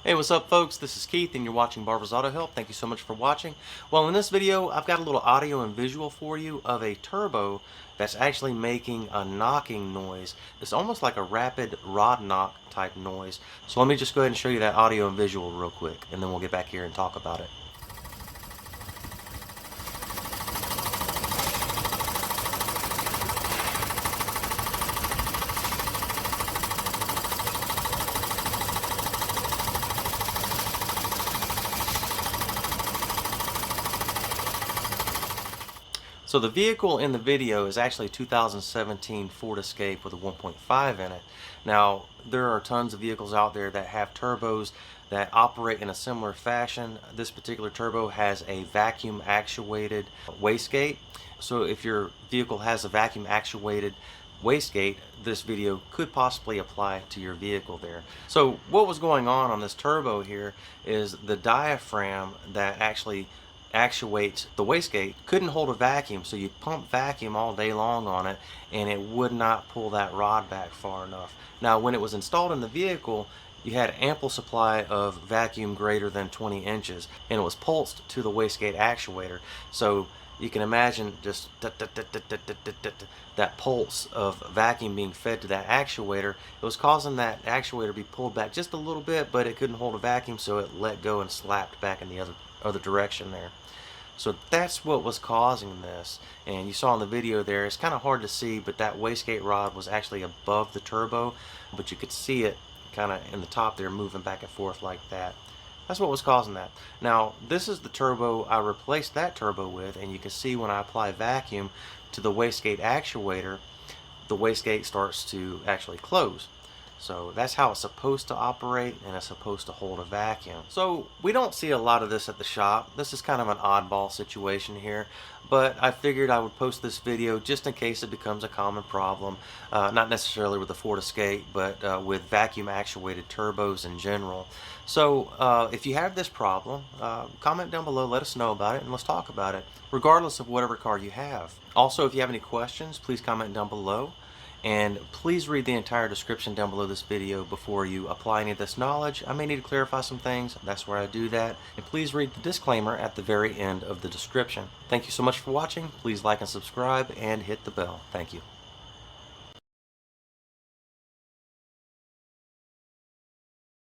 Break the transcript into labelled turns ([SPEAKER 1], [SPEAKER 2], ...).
[SPEAKER 1] Hey, what's up folks? This is Keith and you're watching Barber's Auto Help. Thank you so much for watching. Well, in this video, I've got a little audio and visual for you of a turbo that's actually making a knocking noise. It's almost like a rapid rod knock type noise. So let me just go ahead and show you that audio and visual real quick, and then we'll get back here and talk about it. So the vehicle in the video is actually a 2017 Ford Escape with a 1.5 in it. Now, there are tons of vehicles out there that have turbos that operate in a similar fashion. This particular turbo has a vacuum actuated wastegate. So if your vehicle has a vacuum actuated wastegate, this video could possibly apply to your vehicle there. So what was going on this turbo here is the diaphragm that actually actuates the wastegate couldn't hold a vacuum, so you pump vacuum all day long on it and it would not pull that rod back far enough. Now when it was installed in the vehicle, you had ample supply of vacuum greater than 20 inches and it was pulsed to the wastegate actuator, so you can imagine just that pulse of vacuum being fed to that actuator. It was causing that actuator to be pulled back just a little bit, but it couldn't hold a vacuum, so it let go and slapped back in the other direction there. So that's what was causing this, and you saw in the video there, it's kind of hard to see, but that wastegate rod was actually above the turbo, but you could see it kind of in the top there moving back and forth like that. That's what was causing that. Now this is the turbo I replaced that turbo with, and you can see when I apply vacuum to the wastegate actuator, the wastegate starts to actually close. So that's how it's supposed to operate, and it's supposed to hold a vacuum. So we don't see a lot of this at the shop. This is kind of an oddball situation here, but I figured I would post this video just in case it becomes a common problem, not necessarily with the Ford Escape, but with vacuum actuated turbos in general. So if you have this problem, comment down below, let us know about it, and let's talk about it, regardless of whatever car you have. Also, if you have any questions, please comment down below. And please read the entire description down below this video before you apply any of this knowledge. I may need to clarify some things. That's where I do that. And please read the disclaimer at the very end of the description. Thank you so much for watching. Please like and subscribe and hit the bell. Thank you.